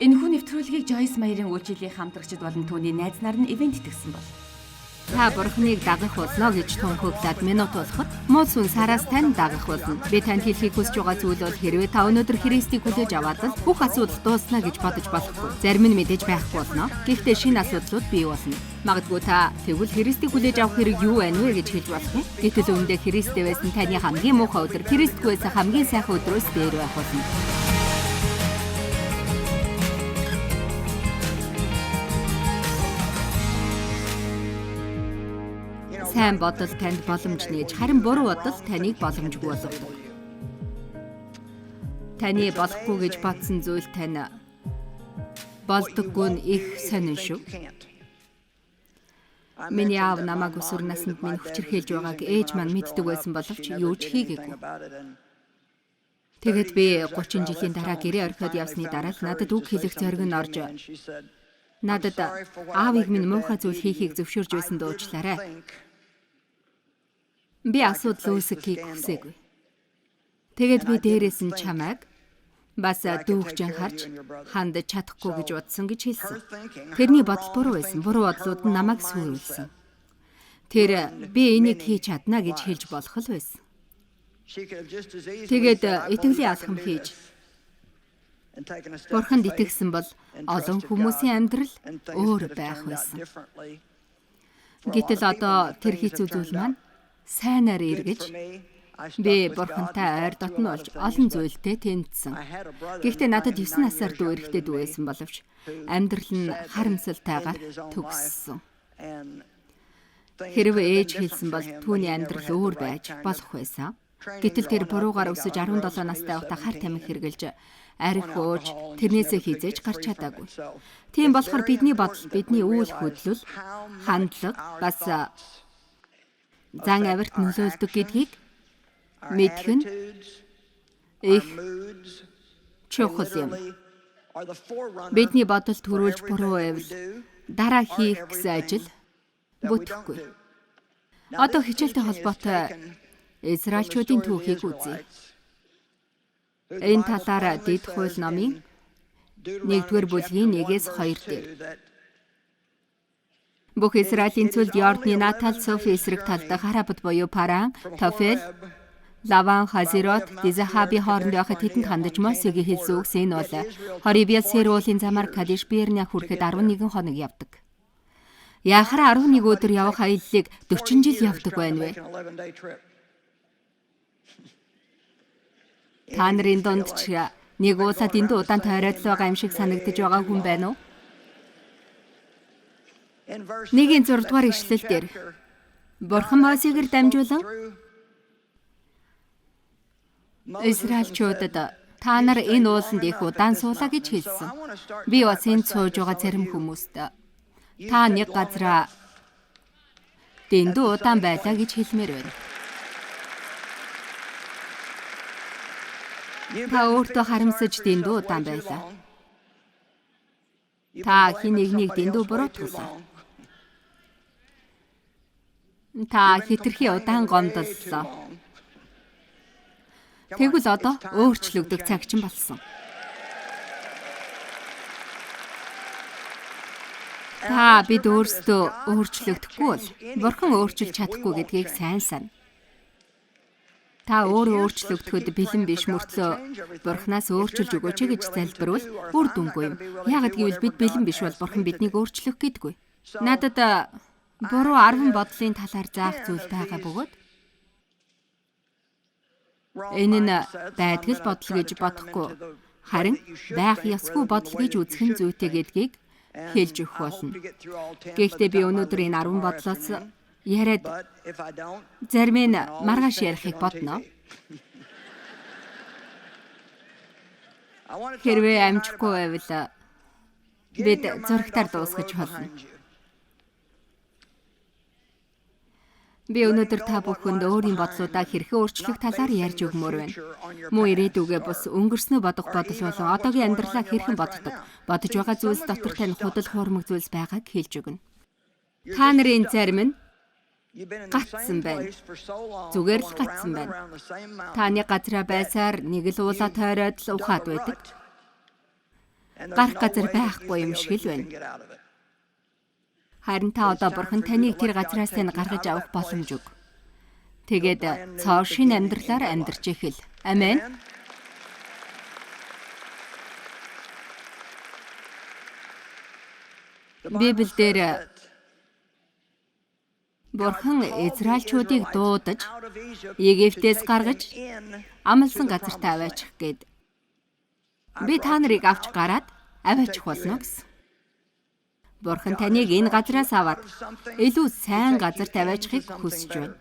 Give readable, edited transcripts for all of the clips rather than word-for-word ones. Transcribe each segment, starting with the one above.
Энэхүү нэвтрүүлгийг Жойс Майерын үйлчлэлийн хамтрагчид болон түүний найз нар нь ивент итгэсэн бол. Та Бурханыг дагах болно гэж тунхаглаад минут болоход муу сүнс араас тань дагах болно. Би танд хэлэхийг хүсэж байгаа зүйл бол хэрэв та өнөөдөр Христийг хүлээж аваад л бүх асуудал дуусна гэж бодож болохгүй. Зарим нь мэдээж байх болно. Гэхдээ шинэ асуудлууд бий болно. Магадгүй та тэгвэл Христийг хүлээж авах хэрэг юу байна вэ гэж хэлж болох юм. Гэтэл үүндээ Христтэй байсан таны хамгийн муухай өдөр Христгүй байсан хамгийн сайхан өдрөөс дээр байх болно. Сайн бодол танд боломж нээж, харин буруу бодол таныг боломжгүй болгодог. Таны болохгүй гэж бодсон зүйл тань болдоггүй нь их сонин шүү. Миний аав намайг өсвөр наснд минь хүчирхийлж байгааг ээж маань мэддэг байсан боловч юу ч хийгээгүй. Тэгэд би 30 жилийн дараа гэрээ орхиод явсны дараа л надад үг хэлэх зориг нь орж надад аавыг минь муухай зүйл хийхийг зөвшөөрж байсан дуучлаарай. Би асуудал үүсгэхийг хүсээгүй. Тэгэд би дээрээс нь чамайг бас дүүгчэн харж хандаж чадахгүй гэж бодсон гэж хэлсэн. Тэрний бодол буруу байсан. Буруу бодлууд нь намайг сүрүүлсэн. Тэр би энийг хийж чадна гэж хэлж болох л байсан. Тэгээд итгэлийн алхам хийж Бурханд итгэсэн бол олон хүмүүсийн амьдрал өөр байх байсан. Гэтэл одоо тэр хэцүү зүйл маань сайнаар эргэж би Бурхантай ойр дотн болж олон зүйлтэй тэнцсэн. Гэхдээ надад 9 насаар дүү эрэхтэй дүү байсан боловч амьдрал нь харамсалтайгаар төгссөн. Хэрэв ээж хэлсэн бол түүний амьдрал өөр байж болох байсан. Гэтэл тэр буруугаар өсөж 17 настай байхдаа хар тамхи хэрглэж арх ууж тэрнээсээ хизээж гарч чадаагүй. Тийм болохоор бидний бодол, бидний үйл хөдлөл, хандлага бас зан авирт нөлөөлдөг гэдгийг мэдэх нь их чухал юм. Бидний бодол төрүүлж буруу байвал дараа хийх гэсэн ажил бүтэхгүй. Одоо хичээлтэй холбоотой Израильчуудын түүхийг үзье. Энэ талаар Дэд хууль номын 1-р бүлгийн 1-2 дээр. Бүх Израилийн цүлд Йордны Натал Софи эсрэг талдах Арабд буюу Паран, Тофел, Лаван, Хазирот, Дизахаби хооронд байхад тэдэнд хандаж Мосегийн хэлсэн үгс энэ бол Хорибиас Серуулийн замаар Кадиш Бернеа хүрэхэд 11 хоног явдаг. Яахаар 11 өдөр явах аяллыг 40 жил явдаг байна вэ? Та нарын дунд ч нэг уулаад энд удаан тойроод л байгаа юм шиг санагдаж байгаа хүн байна уу? 1-6 дугаар ишлэл дээр Бурхан Мосегээр дамжуулан Израильчуудад та нар энэ ууланд их удаан суулаа гэж хэлсэн. Би бас энд сууж байгаа зарим хүмүүст та нэг газараа дэндүү удаан байлаа гэж хэлмээр байна. Та өөртөө харамсаж дэндүү удаан байлаа. Та хэн нэгнийг дэндүү буруутгалаа. Та хэтэрхий удаан гомдлоо. Тэгвэл одоо өөрчлөгдөх цаг чинь болсон. Та бид өөрсдөө өөрчлөгдөхгүй бол Бурхан өөрчилж чадахгүй гэдгийг сайн сана. Та өөрөө өөрчлөгдөхөд бэлэн биш мөртлөө Бурханаас өөрчилж өгөөч гэж залбирвал үр дүнгүй юм. Яагад гэвэл бид бэлэн биш бол Бурхан биднийг өөрчлөх гэдэггүй. Надад буруу 10 бодлын талаар заах зүйл байгаа бөгөөд энэ нь байдгал бодол гэж бодохгүй, харин байх ёсгүй бодол гэж үзэх нь зүйтэй гэдгийг хэлж өгөх болно. Гэхдээ би өнөөдөр энэ 10 бодлоос яриад зарим нь маргааш ярихыг бодно. Хэрвээ амжихгүй байвал бид зурагтаар дуусгаж болно. Би өнөөдөр та бүхэнд өөрийн бодлуудаа хэрхэн өөрчлөх талаар ярьж өгмөр байна. Мөн ирээдүгээ бус өнгөрснөө бодох бодол болон одоогийн амьдралаа хэрхэн боддог, бодож байгаа зүйлс дотор тань худал хуурмаг зүйлс байгааг хэлж өгнө. Та нарын зарим нь гатсан байна. Зүгээр л гатсан байна. Та нэг газараа байсаар нэг л уулаа тойроод л ухаад байдаг. Гарах газар байхгүй юм шиг л байна. Харин та одоо Бурхан таныг тэр газраас тань гаргаж авах боломж өг. Тэгээд цоо шин амьдралаар амьдарч ихэл. Амен. Библиэлд Бурхан Израильчуудыг дуудаж Египтээс гаргаж амлсан газартаа аваачих гээд би та нарыг авч гараад аваачих болно гэсэн. Бурхан таныг энэ газраас аваад илүү сайн газарт аваачихыг хүсэж байна.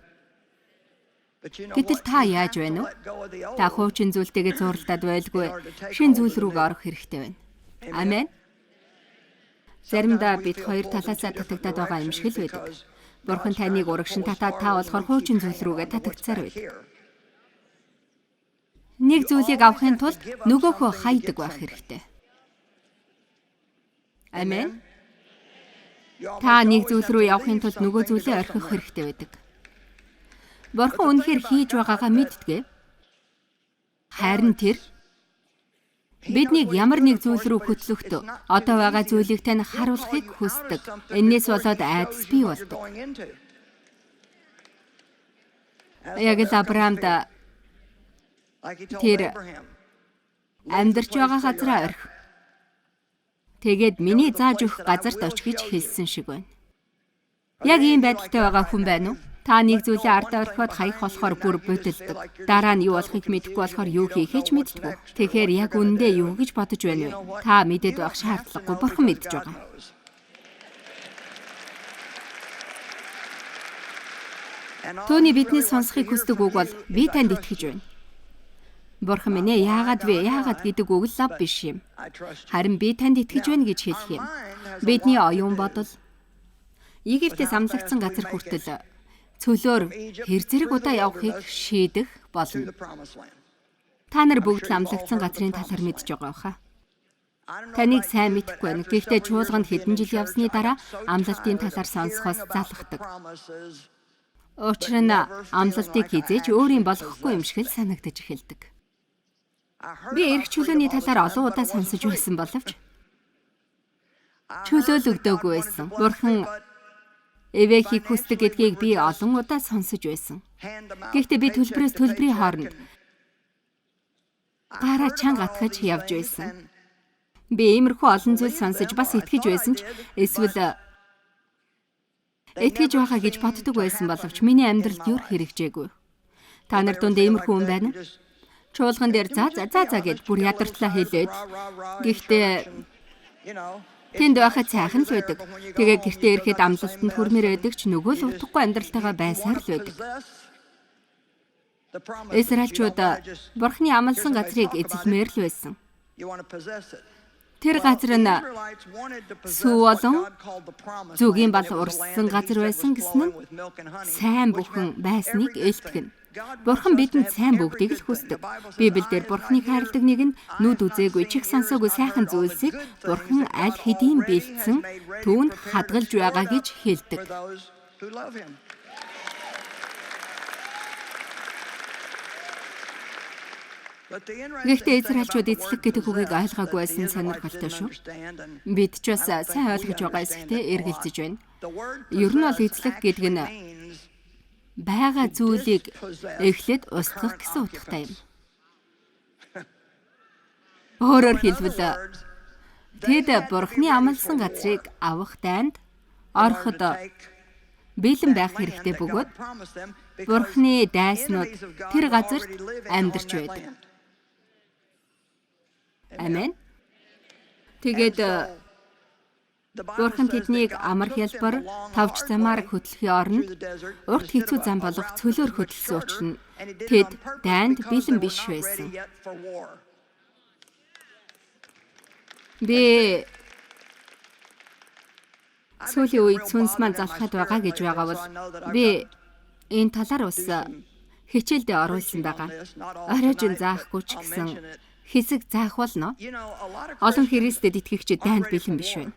Гэтэл та яаж байна вэ? Та хуучин зүйлтэйгээ зурлаад байлгүй шин зүйл рүүгээ орох хэрэгтэй байна. Амен. Заримдаа бид хоёр талаасаа татагдаад байгаа юм шиг л байдаг. Бурхан таныг урагшин татаад та болохоор хуучин зүйл рүүгээ татагдсаар байдаг. Нэг зүйлийг авахын тулд нөгөөхөө хайдаг байх хэрэгтэй. Амен. Та нэг зүйл рүү явахын тулд нөгөө зүйлээ орхих хэрэгтэй байдаг. Бурхан үнэхээр хийж байгаагаа мэддэг. Харин тэр биднийг ямар нэг зүйл рүү хөтлөхдөө одоо байгаа зүйлийг тань харуулахыг хүсдэг. Энээс болоод айдас бий болдог. Яг л Авраамд тэр амьдарч байгаа газраа орхи. Тэгээд миний зааж өгөх газарт оч гэж хэлсэн шиг байна. Яг ийм байдалтай байгаа хүн байна уу? Та нэг зүйлээ ардаа орхиод хаях болохоор бүр бодолдог. Дараа нь юу болохыг мэдэхгүй болохоор юу хийхээ ч мэддэггүй. Тэгэхээр яг үнэндээ юу гэж бодож байна вэ? Та мэдээд байх шаардлагагүй. Бурхан мэдж байгаа. Төвний биднээс сонсохыг хүсдэг үг бол би танд итгэж байна. Бурхан минь ээ, яагаад вэ? Яагаад гэдэг үг л лав биш юм. Харин би танд итгэж байна гэж хэлэх юм. Бидний оюун бодол Египтээс амлагдсан газар хүртэл цөлөөр хэр зэрэг удаа явахыг шийдэх болно. Та нар бүгд л амлагдсан газрын талаар мэдж байгаа баха. Таныг сайн мэдэхгүй байна. Гэхдээ чуулганд хэдэн жил явсны дараа амлалтын талаар сонсохоос залхдаг. Учир нь амлалтыг хизээч өөрийн болохгүй юм шиг л санагдаж эхэлдэг. Би эрх чөлөөний талаар олон удаа сонсож байсан боловч чөлөөлөгдөөгүй байсан. Бурхан хэрэвийг хүсдэг гэдгийг би олон удаа сонсож байсан. Гэхдээ би төлбөрөөс төлбөрийн хооронд гараа чанга атгаж явж байсан. Би иймэрхүү олон зүйл сонсож бас итгэж байсан ч эсвэл итгэж байгаа гэж боддог байсан боловч миний амьдралд юр хэрэгжээгүй. Та нар дунд иймэрхүү хүн байна. Чуулган дээр за гэд бүр ядартлаа хэлээд гэхдээ тэнд байхад сайхан л байдаг. Тэгээ гэртээ ирэхэд амлалтанд хүрмээр байдаг ч нөгөө л утгагүй амьдралтайгаа байсаар л байдаг. Израильчууд Бурханы амласан газрыг эзэлмээр л байсан. Тэр газар нь сүү болон зүгийн бал урссан газар байсан гэсэн нь сайн бүхэн байсныг илтгэнэ. Бурхан бидэнд сайн бүгдийг л хүсдэг. Библиэлд Бурханыг хайрладаг нэг нь нүд үзээгүй, чих сонсоогүй сайхан зүйлсийг Бурхан аль хэдийн бэлдсэн түүнд хадгалж байгаа гэж хэлдэг. Гэхдээ Израильчууд эзлэх гэдэг үгийг ойлгоогүй байсан сонирхолтой шүү. Бид ч бас сайн ойлгож байгаа эсэхтэй эргэлзэж байна. Ер нь бол эзлэх гэдэг нь байгаа зүйлийг эхлээд устгах гэсэн утгатай юм. Өөрөөр хэлбэл тэд Бурханы амласан газрыг авах танд ороход бэлэн байх хэрэгтэй бөгөөд Бурханы дайснууд тэр газарт амьдарч байдаг. Амен. Тэгээд Бурхан тэднийг амар хялбар тавж замаар хөтлөхийн оронд урт хэцүү зам болох цөлөөр хөтлсөн учраас нь тэд дайнд бэлэн биш байсан. Би сүүлийн үед сүнс маань залхаад байгаа гэж байгаа бол би энэ талаар бас хичээлдээ оруулсан байгаа. Оройжин заахгүй ч гэсэн хэсэг заах болно. Олон Христэд итгэгчид дайнд бэлэн биш байна.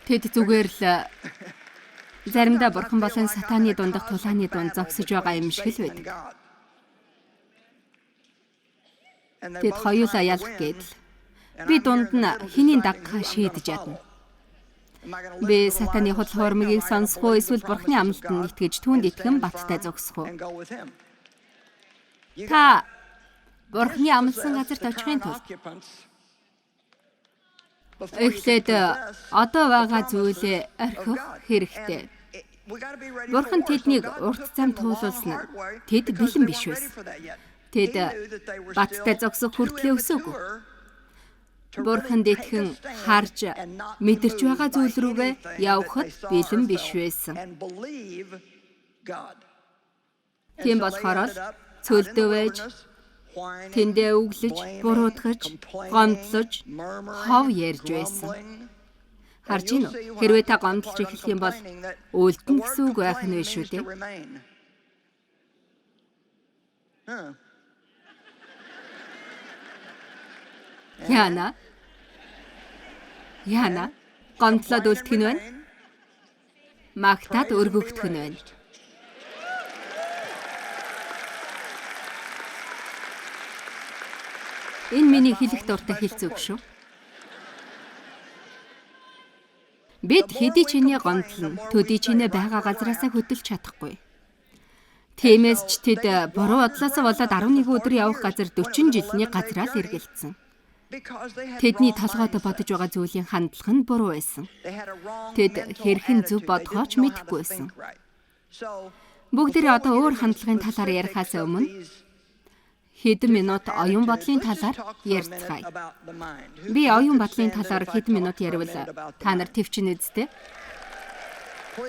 Тэд зүгээр л заримдаа Бурхан болон сатааны дундах тулааны дунд зогсож байгаа юм шиг л байдаг. Тэд хоёулаа ялах гэдэл. Би дунд нь хэний дагахаа шийдэж ядна. Би сатаны худал хуурмыгийг сонсох уу, эсвэл Бурханы амлалтанд итгэж түүнд итгэн баттай зогсох уу? Та Бурханы амласан газарт очихын тулд эхлээд одоо байгаа зүйлээ орхих хэрэгтэй. Бурхан тэднийг урт зам туулуулсан нь тэд бэлэн биш байсан. Тэд баттай зогсох хүртлээр өсөөгүй. Бурханд итгэн харж мэдэрч байгаа зүйл рүүгээ явхад бэлэн биш байсан. Тийм болохоор л цөлдөө байж, тэндээ өглөж, буруутгаж, гомдлож, хов ярьж байсан. Харж ийн үү? Хэрвээ та гомдлож эхлэх юм бол үлдэн гэсэн үг байх нь биш үү те? Яна, гомдлоод үлдэх нь байна. Магтаад өргөгдөх нь байна. Энэ миний хэлэх дуртай хэлцүүг шүү. Бид хэдий чиний гомдлон, төдий чиний байгаа газраасаа хөдөлж чадахгүй. Тиймээс ч тэд буруу бодлоосоо болоод 11 өдөр явах газар 40 жилийн газраа л эргэлцсэн. Тэдний толгойд бодож байгаа зүйлийн хандлага нь буруу байсан. Тэд хэрхэн зөв бодохооч мэдэхгүй байсан. Бүгдээрээ одоо өөр хандлагын талаар ярихаас өмнө хэдэн минут оюун бодлын талаар ярилцгаая. Би оюун бодлын талаар хэдэн минут ярил та нар төвчин үздэй.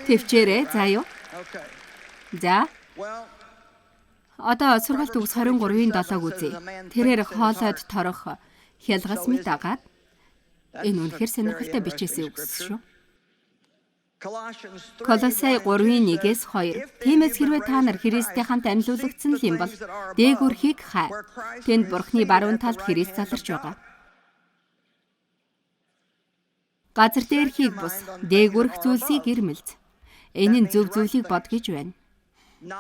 Төвчээрээ заа юу? За. Одоо сургалт үгс 23-ийн 7-г үзье. Тэрээр хоолойд торох хялгас мэт агаад энэ үнэхээр сонирхолтой бичээсээ үгс шүү. Колосай 3:1-2. Тиймээс хэрвээ та нар Христтэй хамт амьлуулагдсан юм бол дээгүүрхийг хай. Тэнд Бурханы баруун талд Христ заларч байгаа. Газар дээрхийг бус дээгүүрх зүйлсийг ирмэлз. Энэ нь зөв зүйлийг бод гэж байна.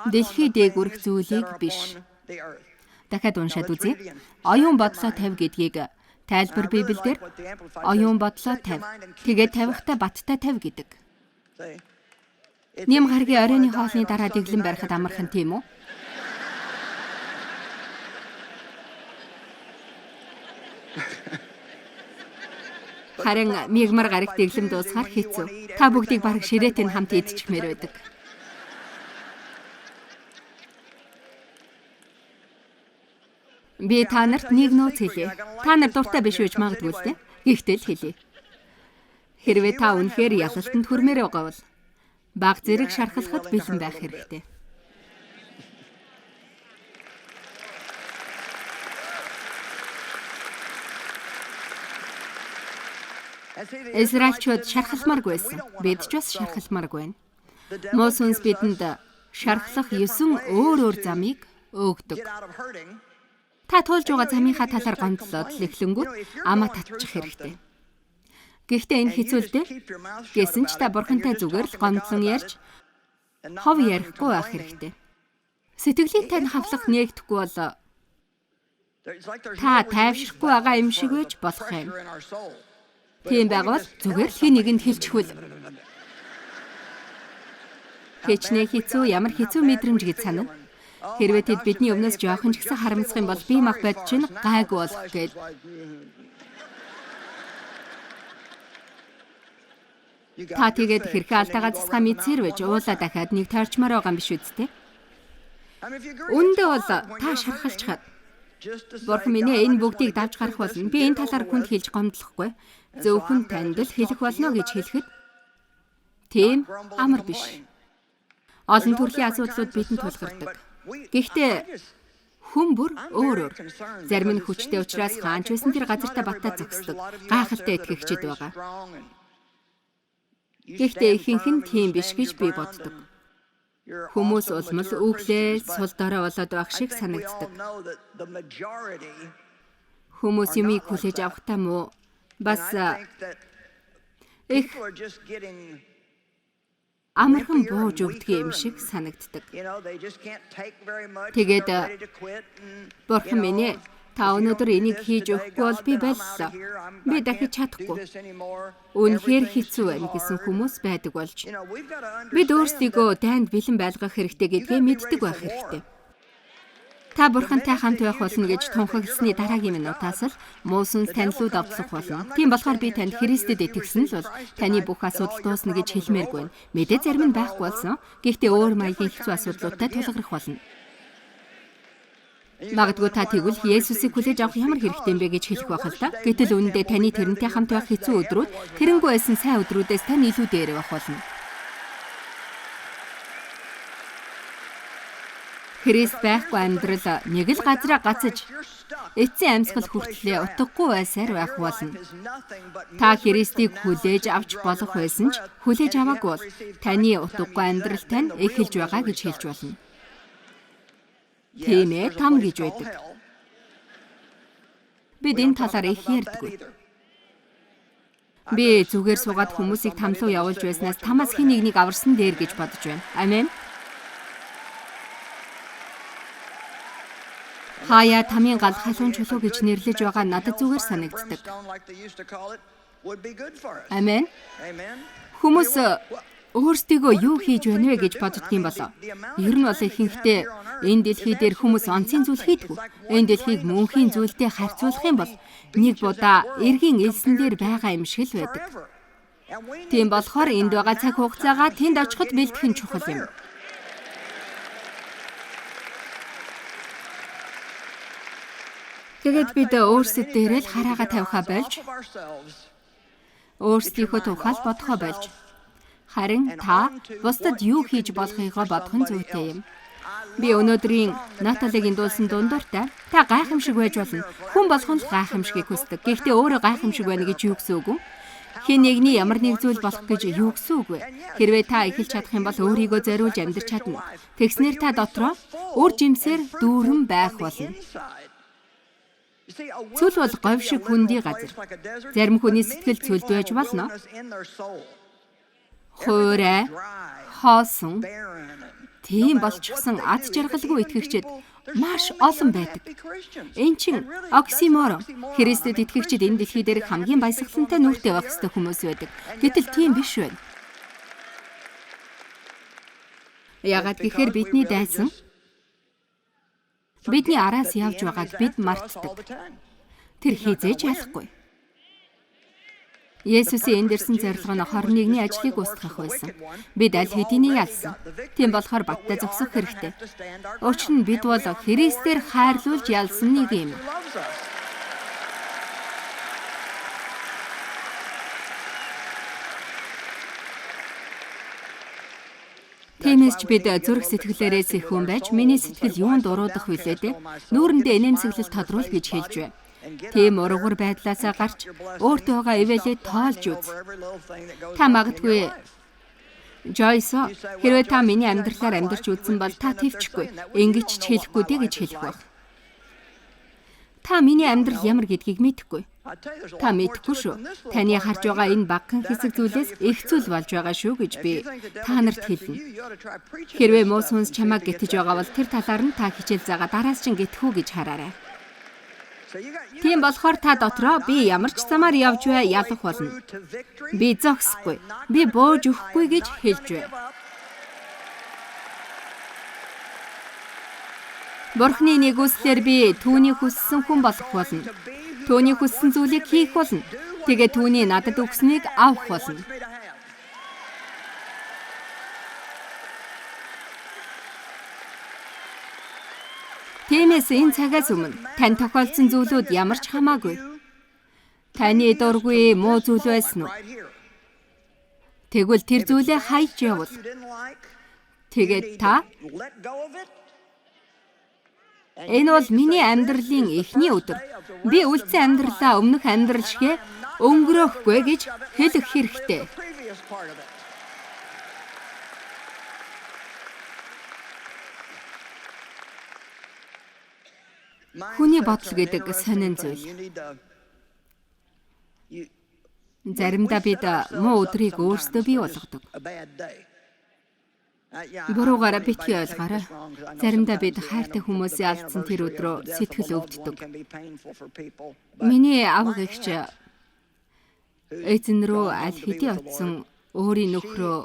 Дэлхий дээгүүрх зүйлийг биш. Дахиад уншаад үзье. Оюун бодлоо тавь гэдгийг тайлбар Библиэлд оюун бодлоо тавь. Тэгээд тавихтаа баттай тавь гэдэг. Нэм гаргийн оройны хоолны дараа дэглэн барихад амархан тийм үү? Харин мигмар гараг дэглэм дуусгаар хэцүү. Та бүгдийг бараг ширээтэй хамт идчихмээр байдаг. Би та нарт нэг нууц хэлье. Та нар дуртай биш үж магадгүй л дээ. Гэхдээ л хэлье. Хэрвээ та үнэхээр ялалтанд хүрмээр байгаа бол баг зэрэг шархалахад бэлэн байх хэрэгтэй. Израильчууд шархалмааргүй байсан. Бид ч бас шархалмааргүй байна. Муу сүнс бидэнд шархлах 9 өөр замыг өгдөг. Та туулж байгаа замынхаа талаар гомдлоод л эхлэнгүүт амаа татчих хэрэгтэй. Гэхдээ энэ хэцүүлдэ. Гэсэн ч та Бурхантай зүгээр л гомдлон ярьж хов ярихгүй байх хэрэгтэй. Сэтгэлийн тань хавлах нээгдэхгүй бол та тайвшрахгүй байгаа юм шиг байж болох юм. Тийм байгавал зүгээр л хий нэгэнд хэлчихвэл хичнээн хэцүү, ямар хэцүү мэдрэмж гэж санана. Хэрвээ тэд бидний өмнөөс жоохон ч гэсэн харамсах юм бол би мах бод чинь гайгүй болох гээд. Та тэгээд хэрхэн алдаагаа засгаа мэдсээр байж уулаа дахиад нэг тойрчмаар байгаа юм биш үсттэй. Үндэ бол та шархалчхад Бурхан минь энэ бүгдийг давж гарах болно. Би энэ талаар хүнд хэлж гомдлохгүй. Зөвхөн танд л хэлэх болно гэж хэлэхэд тийм амар биш. Олон төрлийн асуудлууд бидэнд тулгардаг. Гэхдээ хүн бүр өөр. Зарим нь хүчтэй учраас хаанч байсан тэр газартаа баттаа зогсдог. Гайхалтай итгэгчид байгаа. Гэхдээ ихэнх нь тийм биш гэж би боддог. Хүмүүс улмал үглээ сул дорой болоод байх шиг санагддаг. Хүмүүс юмыг хүлээж авахтаа муу бас их амархан бууж өгдөг юм шиг санагддаг. Тэгээд Бурхан минь Та өнөөдөр энийг хийж өгөхгүй бол би боллоо. Би дахиж чадахгүй. Үнэхээр хэцүү байна гэсэн хүмүүс байдаг болж. Бид өөрсдийгөө дайнд бэлэн байлгах хэрэгтэй гэдгээ мэддэг байх хэрэгтэй. Та Бурхантай хамт байх болно гэж тунхагласны дараагийн минутаас л муу сүнс тань руу давтлах болно. Тийм болохоор би танд Христэд итгэсэн л бол таны бүх асуудал дуусна гэж хэлмээргүй байна. Мэдээж зарим нь байхгүй болсон. Гэхдээ өөр маягийн хэцүү асуудлуудтай тулгарх болно. Магадгүй та тэгвэл Есүсийг хүлээж авах ямар хэрэгтэй юм бэ гэж хэлэх байх л да. Гэтэл үүндээ таны тэрнтэй хамт байх хэцүү өдрүүд тэрнгүй байсан сайн өдрүүдээс тань илүү дээр байх болно. Христ байхгүй амьдрал нэг л газраа гацаж эцсийн амьсгал хүртлээр утгагүй байсаар байх болно. Та Христийг хүлээж авч болох байсан ч хүлээж аваагүй бол таны утгагүй амьдрал тань эхэлж байгаа гэж хэлж болно. Тийм ээ, там гэж байдаг. Бид энэ талаар их ярьдаггүй. Би зүгээр суугаад хүмүүсийг там руу явуулж байснаас тамаас хэн нэгнийг аварсан дээр гэж бодож байна. Амен. Хаяа тамийн гал халуун чулуу гэж нэрлэж байгаа надад зүгээр санагддаг. Амен. Хүмүүс өөрсдийгөө юу хийж байна вэ гэж боддгийм болоо. Ер нь бол ихэнхдээ энэ дэлхий дээр хүмүүс онцгийн зүйл хийдэггүй. Энэ дэлхийг мөнхийн зүйлтэй харьцуулах юм бол нэг будаа эргийн элсэн дээр байгаа юм шиг л байдаг. Тийм болохоор энд байгаа цаг хугацаагаа тэнд очиход бэлтгэх нь чухал юм. Тэгээд бид өөрсдөө л хараагаа тавихаа болж өөрсдийнхөө тухай бодохоо болж харин та бусдад юу хийж болохыг бодох нь зүйтэй юм. Би өнөөдрийн Наталигийн дуулсан дундууртай та гайхамшиг байж болно. Хүн болгон л гайхамшигыг хүсдэг. Гэхдээ өөрөө гайхамшиг байна гэж юу гэсэн үг вэ? Хэн нэгний ямар нэг зүйл болох гэж юу гэсэн үг вэ? Хэрвээ та эхэлж чадах юм бол өөрийгөө зориулж амьдрч чадна. Тэгснээр та дотроо үр жимсээр дүүрэн байх болно. Цүл бол говь шиг хүндий газар. Зарим хүний сэтгэл цүлд байж болно. Хуурай, хоосон, тийм болчихсон ад жаргалгүй итгэгчид маш олон байдаг. Энэ чинь оксиморон. Христэд итгэгчид энэ дэлхий дээр хамгийн баясгалантай нүртэй байх ёстой хүмүүс байдаг. Гэтэл тийм биш байна. Яагаад гэхээр бидний дайсан бидний араас явж байгааг бид мартдаг. Тэр хизээж ялахгүй. Есүсийн энд ирсэн зорилго нь 21-ний ажлыг устгах байсан. Бид аль хэдийн ялсан. Тийм болохоор баттай зогсох хэрэгтэй. Учир нь бид бол Христээр хайрлуулж ялсан нэг юм. Тиймээс ч бид зүрх сэтгэлээрээ сэхүүн байж миний сэтгэл юунд уруудах вүлээ дээ. Нүүрэндээ инээмсэглэл тодруулах гэж хэлж байна. Тийм ургуур байдлаасаа гарч өөртөөгөө ивэлээ тоолж үз. Та магадгүй Жойс, хэрвээ та миний амьдралаар амьдарч үзсэн бол та твчгүй. Ингэж ч хэлэхгүй дээ гэж хэлэх байх. Та миний амьдрал ямар гэдгийг мэдэхгүй. Та мэдэхгүй шүү. Таны харж байгаа энэ багахан хэсэг зүйлээс их зүйл болж байгаа шүү гэж би та нарт хэлнэ. Хэрвээ муу сүнс чамайг гэтэж байгаа бол тэр талаар нь та хичээл заагаа дараас чинь гэтгэв гэж хараарай. Тийм болохоор та дотроо би ямар ч замаар явж бай ялах болно. Би зогсохгүй. Би бууж өгөхгүй гэж хэлж бай. Бурханы нэгүслэр би түүний хүссэн хүн болох болно. Түүний хүссэн зүйлийг хийх болно. Тэгээд түүний надад өгснийг авах болно. Тиймээс энэ цагаас өмнө тань тохиолдсон зүйлүүд ямар ч хамаагүй. Таны дургүй муу зүйл байсан уу? Тэгвэл тэр зүйлээ хайж явуул. Тэгээд та энэ бол миний амьдралын эхний өдөр. Би үлдсэн амьдралаа өмнөх амьдрал шигэ өнгөрөөхгүй гэж хэлэх хэрэгтэй. Хүний бодол гэдэг сонин зүйл. Заримдаа бид муу өдрийг өөрсдөө бий болгодог. Буруугаараа битгий ойлгоорой. Заримдаа бид хайртай хүмүүсийн алдсан тэр өдрөө сэтгэл өвддөг. Миний аав эгч эзэн рүү аль хэдийн утсан өөрийн нөхрөө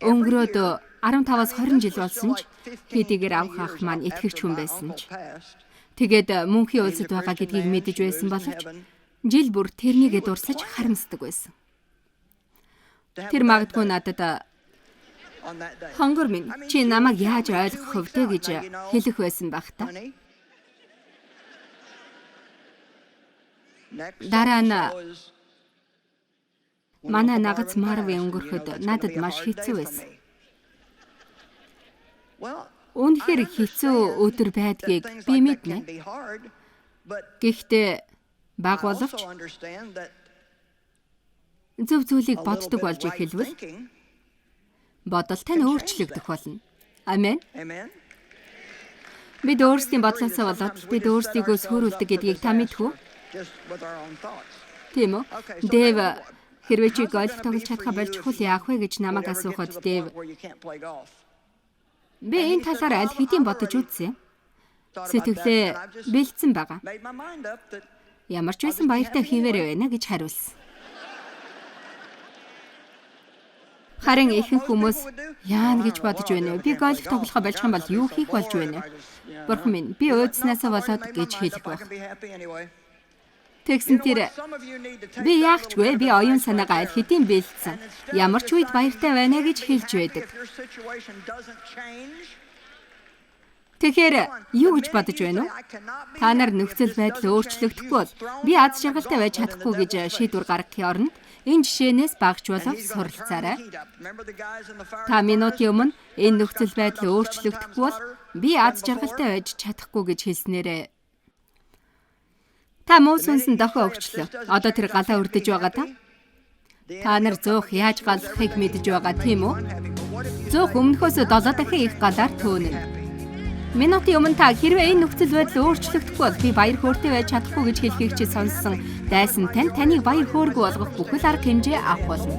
өнгөрөөд 15-аас 20 жил болсон ч хэдийгээр авах ах маань итгэгч хүн байсан ч тэгээд мөнхийн улсад байгаа гэдгийг мэдэж байсан боловч жил бүр тэрнийгээ дурсаж харамсдаг байсан. Тэр магадгүй надад хонгор минь чи намайг яаж ойлгох вэ гэж хэлэх байсан байх та. Дараа нь манай нагац Марвын өнгөрөхөд надад маш хэцүү байсан. Үнэхээр хэцүү өдөр байдгийг би мэднэ. Гэхдээ баг боловч зөв зүйлийг боддог болж эхэлвэл бодол тань өөрчлөгдөх болно. Амен. Бид өөрсдийн бодлосоо болоод бид өөрсдийгөө сүрүүлдэг гэдгийг та мэдэх үү? Тийм үү? Дэв хэрвээ чи гольф тоглож чадхаа болж хул яах вэ гэж намайг асуухад Дэв би энэ талаар аль хэдийн бодож үзсэн. Сэтгэлээ бэлдсэн байгаа. Ямар ч байсан баяртай хийвэрэй байна гэж хариулсан. Харин ихэнх хүмүүс яана гэж бодож байна вэ? Би гольф тоглохоо болж юм бол юу хийх болж байна вэ? Бурхан минь, би өөдснээсээ болоод гэж хэлэх байх. Тэгсэн тэр би яахчгүй би оюун санаагаа аль хэдийн бэлдсэн. Ямар ч үед баяртай байна гэж хэлж байдаг. Тэгэхээр юу гэж бодож байна уу? Та нар нөхцөл байдал өөрчлөгдөхгүй бол би аз жаргалтай байж чадахгүй гэж шийдвэр гаргахын оронд энэ жишээнээс багч болов суралцаарай. Та минутын өмнө энэ нөхцөл байдал өөрчлөгдөхгүй бол би аз жаргалтай байж чадахгүй гэж хэлснээрээ та муу сүнсэн дохио өгчлөө. Одоо тэр галаа өрдөж байгаа та. Та нар зуух яаж галахыг мэдэж байгаа тийм үү? Зуух өмнөхөөс 7 дахин их галаар төөнө. Минутын өмнө та хэрвээ энэ нөхцөл байдал өөрчлөгдөхгүй бол би баяр хөөртэй байж чадахгүй гэж хэлхийг чи сонссон дайсан тань таныг баяр хөөргүй болгох бүхэл арга хэмжээ авах болно.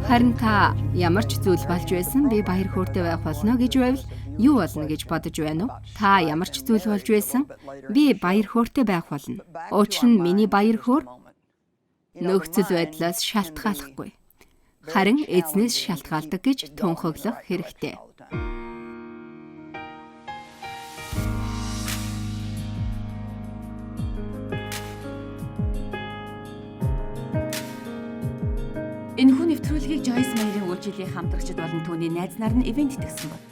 Харин та ямар ч зүйл болж байсан би баяр хөөртэй байх болно гэж байвал юу болно гэж бодож байна уу? Та ямар ч зүйл болж байсан би баяр хөөртэй байх болно. Учир нь миний баяр хөөр нөхцөл байдлаас шалтгааллахгүй. Харин эзнээс шалтгаалдаг гэж тунхаглах хэрэгтэй. Энэхүү нэвтрүүлгийг Жойс Майерын үйлчилгээ хамтрагчид болон түүний найз нар нь ивент итгэсэн байна.